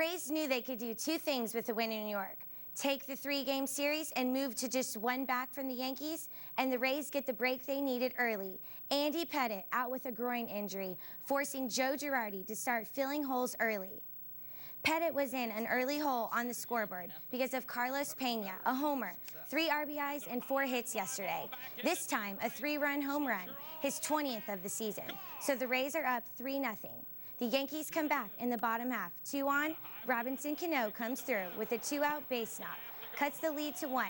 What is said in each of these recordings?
Rays knew they could do two things with the win in New York. Take the three-game series and move to just one back from the Yankees, and the Rays get the break they needed early. Andy Pettitte out with a groin injury, forcing Joe Girardi to start filling holes early. Pettitte was in an early hole on the scoreboard because of Carlos Pena, a homer, 3 RBIs and 4 hits yesterday. This time, a 3-run home run, his 20th of the season. So the Rays are up 3-0. The Yankees come back in the bottom half. 2 on, Robinson Cano comes through with a 2-out base knock, cuts the lead to 1,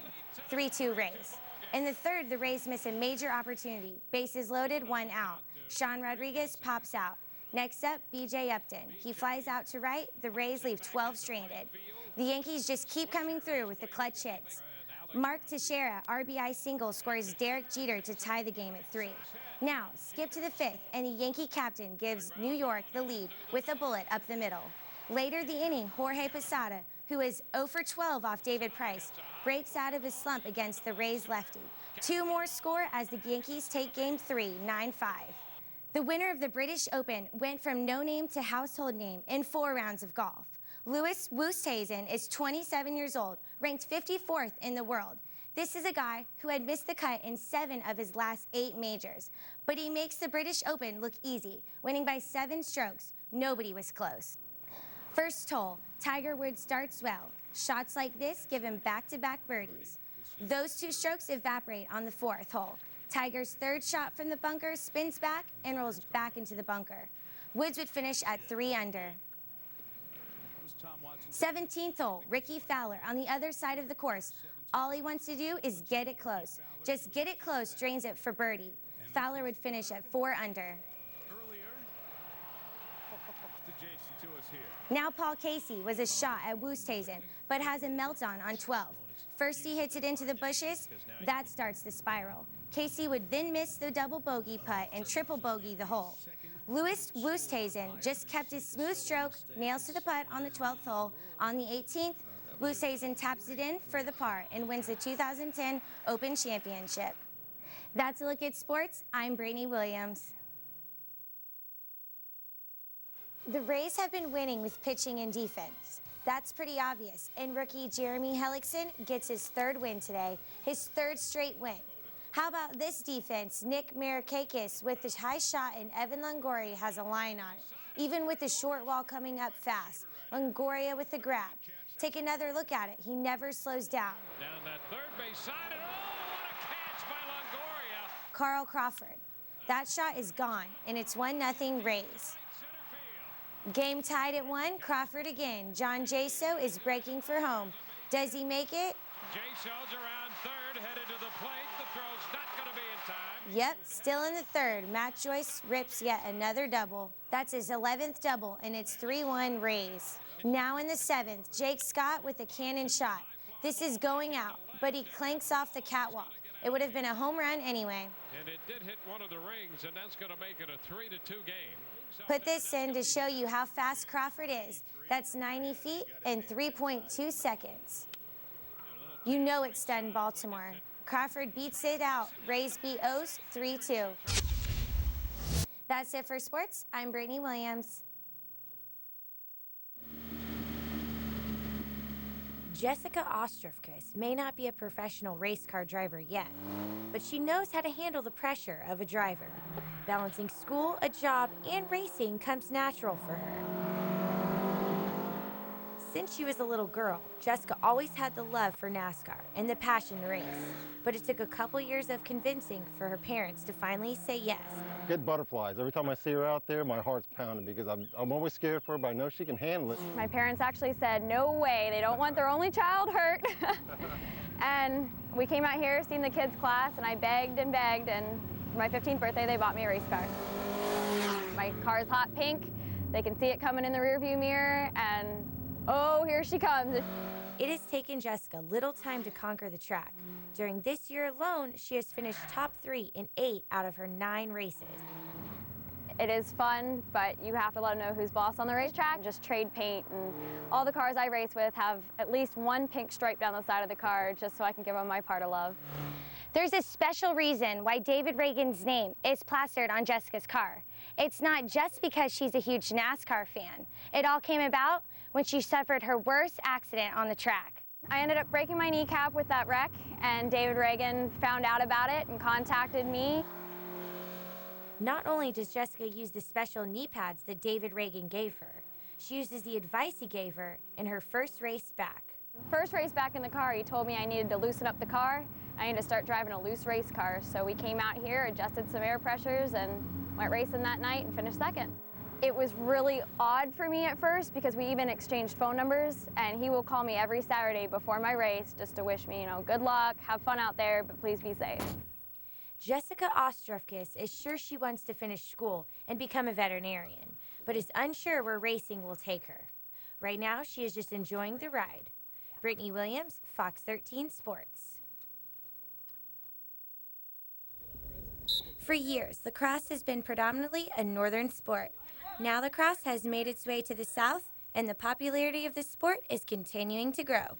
3-2 Rays. In the third, the Rays miss a major opportunity. Bases loaded, 1 out. Sean Rodriguez pops out. Next up, B.J. Upton. He flies out to right. The Rays leave 12 stranded. The Yankees just keep coming through with the clutch hits. Mark Teixeira, RBI single, scores Derek Jeter to tie the game at 3. Now, skip to the 5th, and the Yankee captain gives New York the lead with a bullet up the middle. Later the inning, Jorge Posada, who is 0 for 12 off David Price, breaks out of his slump against the Rays lefty. 2 more score as the Yankees take Game 3, 9-5. The winner of the British Open went from no name to household name in 4 rounds of golf. Louis Oosthuizen is 27 years old, ranked 54th in the world. This is a guy who had missed the cut in 7 of his last 8 majors, but he makes the British Open look easy, winning by 7 strokes. Nobody was close. First hole, Tiger Woods starts well. Shots like this give him back-to-back birdies. Those 2 strokes evaporate on the 4th hole. Tiger's 3rd shot from the bunker spins back and rolls back into the bunker. Woods would finish at 3 under. 17th hole, Ricky Fowler on the other side of the course. All he wants to do is get it close. Just get it close, drains it for birdie. Fowler would finish at 4 under. Now Paul Casey was a shot at Oosthuizen, but has a meltdown on 12. First he hits it into the bushes. That starts the spiral. Casey would then miss the double bogey putt and triple bogey the hole. Louis Oosthuizen just kept his smooth stroke, nails to the putt on the 12th hole. On the 18th, Oosthuizen taps it in for the par and wins the 2010 Open Championship. That's a look at sports. I'm Brittany Williams. The Rays have been winning with pitching and defense. That's pretty obvious, and rookie Jeremy Hellickson gets his 3rd win today, his 3rd straight win. How about this defense? Nick Markakis with the high shot, and Evan Longoria has a line on it. Even with the short wall coming up fast, Longoria with the grab. Take another look at it. He never slows down. Down that third base side, and oh, what a catch by Longoria. Carl Crawford. That shot is gone, and it's 1-0 Rays. Game tied at 1, Crawford again. John Jaso is breaking for home. Does he make it? Jaso's around 3rd, headed to the plate. The throw's not going to be in time. Yep, still in the 3rd. Matt Joyce rips yet another double. That's his 11th double, and it's 3-1 Rays. Now in the 7th, Jake Scott with a cannon shot. This is going out, but he clanks off the catwalk. It would have been a home run anyway. And it did hit one of the rings, and that's going to make it a 3-2 game. Put this in to show you how fast Crawford is. That's 90 feet in 3.2 seconds. You know it's done, Baltimore. Crawford beats it out. Rays beat O's 3-2. That's it for sports. I'm Brittany Williams. Jessica Ostrowkis may not be a professional race car driver yet, but she knows how to handle the pressure of a driver. Balancing school, a job, and racing comes natural for her. Since she was a little girl, Jessica always had the love for NASCAR and the passion to race. But it took a couple years of convincing for her parents to finally say yes. Get butterflies. Every time I see her out there, my heart's pounding because I'm always scared for her, but I know she can handle it. My parents actually said, no way, they don't want their only child hurt. And we came out here, seen the kids' class, and I begged, and for my 15th birthday, they bought me a race car. My car's hot pink. They can see it coming in the rearview mirror, and oh, here she comes. It has taken Jessica little time to conquer the track. During this year alone, she has finished top 3 in 8 out of her 9 races. It is fun, but you have to let them know who's boss on the racetrack. Just trade paint, and all the cars I race with have at least one pink stripe down the side of the car, just so I can give them my part of love. There's a special reason why David Reagan's name is plastered on Jessica's car. It's not just because she's a huge NASCAR fan. It all came about when she suffered her worst accident on the track. I ended up breaking my kneecap with that wreck, and David Reagan found out about it and contacted me. Not only does Jessica use the special knee pads that David Reagan gave her, she uses the advice he gave her in her first race back. First race back in the car, he told me I needed to loosen up the car. I needed to start driving a loose race car. So we came out here, adjusted some air pressures, and went racing that night and finished second. It was really odd for me at first because we even exchanged phone numbers, and he will call me every Saturday before my race just to wish me, good luck, have fun out there, but please be safe. Jessica Ostrowkis is sure she wants to finish school and become a veterinarian, but is unsure where racing will take her. Right now, she is just enjoying the ride. Brittany Williams, Fox 13 Sports. For years, lacrosse has been predominantly a northern sport. Now lacrosse has made its way to the south, and the popularity of the sport is continuing to grow.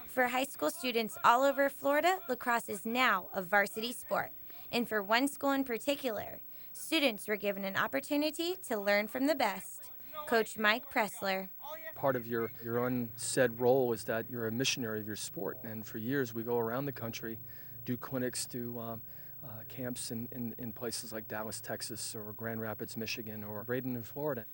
For high school students all over Florida, lacrosse is now a varsity sport. And for one school in particular, students were given an opportunity to learn from the best. Coach Mike Pressler. Part of your unsaid role is that you're a missionary of your sport. And for years, we go around the country, do clinics, do camps in places like Dallas, Texas, or Grand Rapids, Michigan, or Braden in Florida.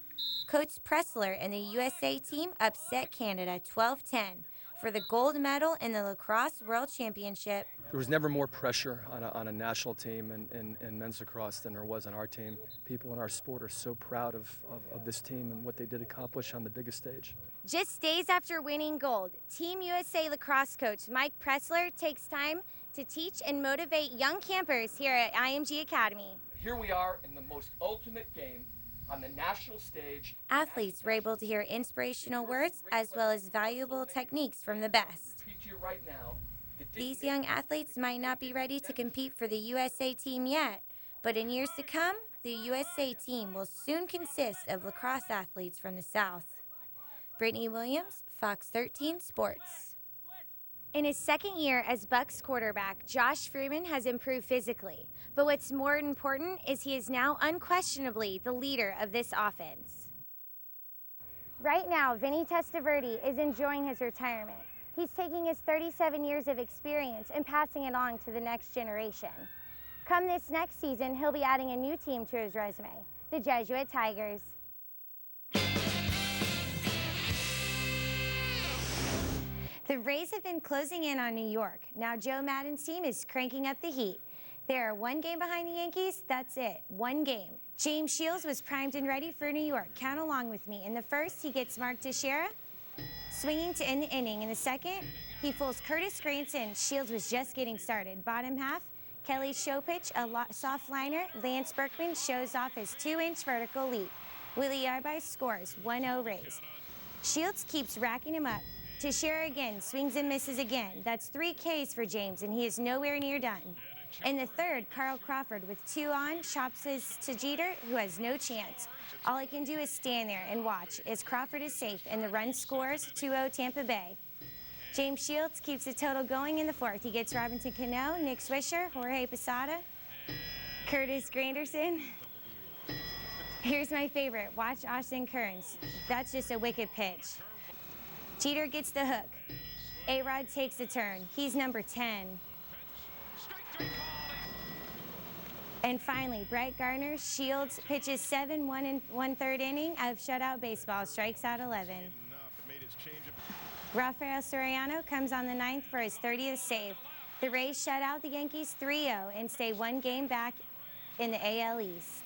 Coach Pressler and the USA team upset Canada 12-10 for the gold medal in the Lacrosse World Championship. There was never more pressure on a national team in men's lacrosse than there was on our team. People in our sport are so proud of this team and what they did accomplish on the biggest stage. Just days after winning gold, Team USA lacrosse coach Mike Pressler takes time to teach and motivate young campers here at IMG Academy. Here we are in the most ultimate game on the national stage. Athletes were able to hear inspirational words as well as valuable techniques from the best. Right now, these young athletes might not be ready to compete for the USA team yet, but in years to come, the USA team will soon consist of lacrosse athletes from the South. Brittany Williams, Fox 13 Sports. In his second year as Bucks quarterback, Josh Freeman has improved physically. But what's more important is he is now unquestionably the leader of this offense. Right now, Vinny Testaverde is enjoying his retirement. He's taking his 37 years of experience and passing it on to the next generation. Come this next season, he'll be adding a new team to his resume, the Jesuit Tigers. The Rays have been closing in on New York. Now Joe Maddon's team is cranking up the heat. They're one game behind the Yankees, that's it, one game. James Shields was primed and ready for New York. Count along with me. In the first, he gets Mark Teixeira swinging to end the inning. In the second, he fools Curtis Granson. Shields was just getting started. Bottom half, Kelly show pitch, a soft liner. Lance Berkman shows off his 2-inch vertical leap. Willie Yarbrough scores, 1-0 Rays. Shields keeps racking him up. Teixeira again, swings and misses again. That's 3 Ks for James, and he is nowhere near done. In the third, Carl Crawford with 2 on chops his to Jeter, who has no chance. All he can do is stand there and watch as Crawford is safe and the run scores 2-0 Tampa Bay. James Shields keeps the total going in the fourth. He gets Robinson Cano, Nick Swisher, Jorge Posada, Curtis Granderson. Here's my favorite. Watch Austin Kearns. That's just a wicked pitch. Jeter gets the hook. A-Rod takes the turn. He's number 10. And finally, Brett Gardner, Shields pitches 7 1/3 inning of shutout baseball, strikes out 11. Rafael Soriano comes on the 9th for his 30th save. The Rays shut out the Yankees 3-0 and stay 1 game back in the AL East.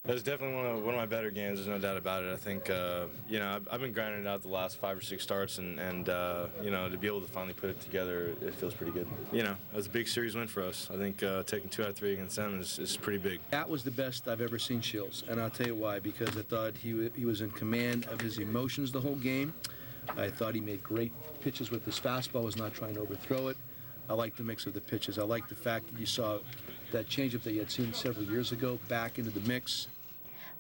It was definitely one of my better games. There's no doubt about it. I think, I've been grinding it out the last 5 or 6 starts, and to be able to finally put it together, it feels pretty good. It was a big series win for us. I think taking 2 out of 3 against them is pretty big. That was the best I've ever seen Shields, and I'll tell you why. Because I thought he was in command of his emotions the whole game. I thought he made great pitches with his fastball, was not trying to overthrow it. I liked the mix of the pitches. I liked the fact that you saw that changeup that you had seen several years ago back into the mix.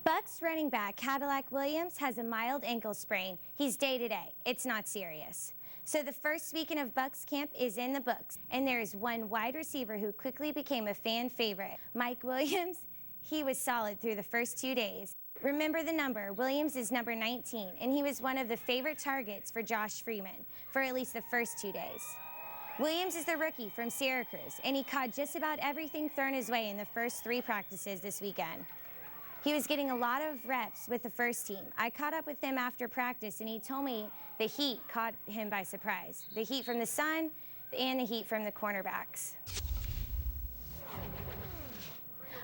Bucks running back Cadillac Williams has a mild ankle sprain. He's day-to-day. It's not serious. So the first weekend of Bucks camp is in the books, and there is one wide receiver who quickly became a fan favorite. Mike Williams, he was solid through the first 2 days. Remember the number. Williams is number 19, and he was one of the favorite targets for Josh Freeman for at least the first 2 days. Williams is the rookie from Syracuse, and he caught just about everything thrown his way in the first 3 practices this weekend. He was getting a lot of reps with the first team. I caught up with him after practice, and he told me the heat caught him by surprise. The heat from the sun and the heat from the cornerbacks.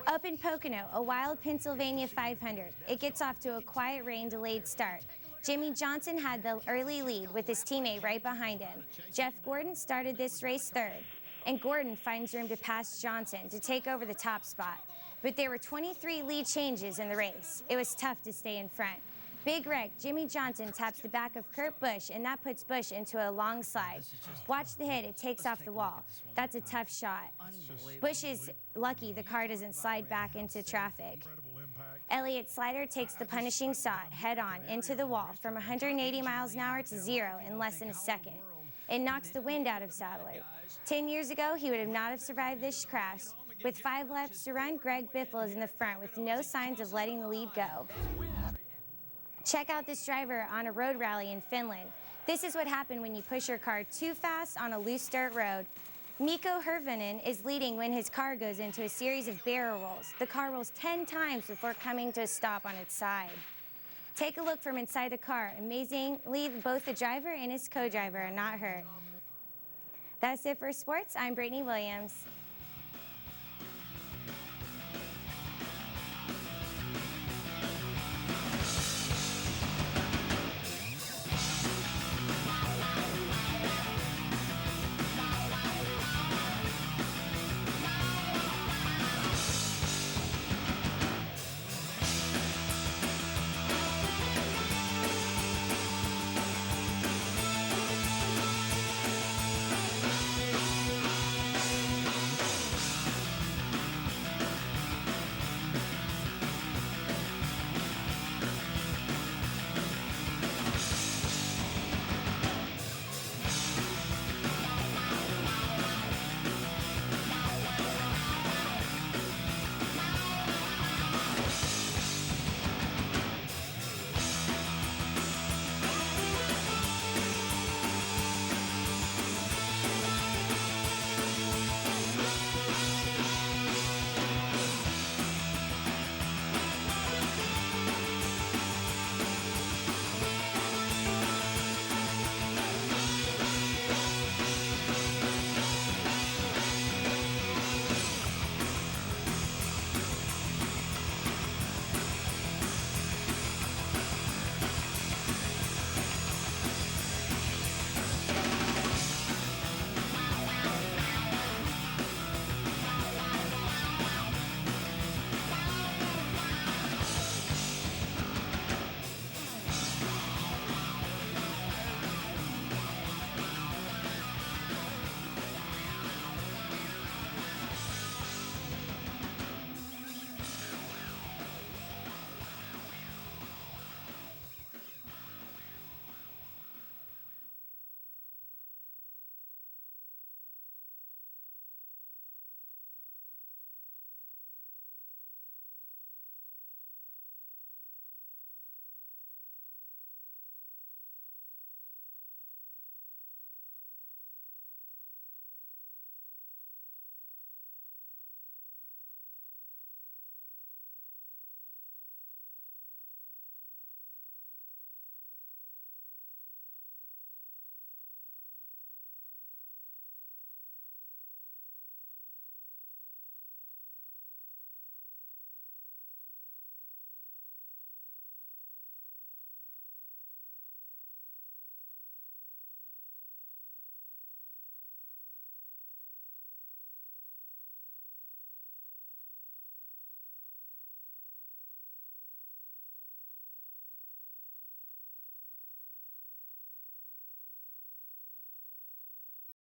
Up in Pocono, a wild Pennsylvania 500. It gets off to a quiet rain-delayed start. Jimmy Johnson had the early lead with his teammate right behind him. Jeff Gordon started this race third, and Gordon finds room to pass Johnson to take over the top spot. But there were 23 lead changes in the race. It was tough to stay in front. Big wreck, Jimmy Johnson taps the back of Kurt Busch, and that puts Busch into a long slide. Watch the hit, it takes off the wall. That's a tough shot. Busch is lucky the car doesn't slide back into traffic. Elliott Slider takes the punishing shot head-on into the wall from 180 miles an hour to 0 in less than a second. It knocks the wind out of Sadler. 10 years ago, he would have not have survived this crash. With 5 laps to run, Greg Biffle is in the front with no signs of letting the lead go. Check out this driver on a road rally in Finland. This is what happened when you push your car too fast on a loose dirt road. Mikko Hirvonen is leading when his car goes into a series of barrel rolls. The car rolls 10 times before coming to a stop on its side. Take a look from inside the car. Amazingly, both the driver and his co-driver are not hurt. That's it for sports. I'm Brittany Williams.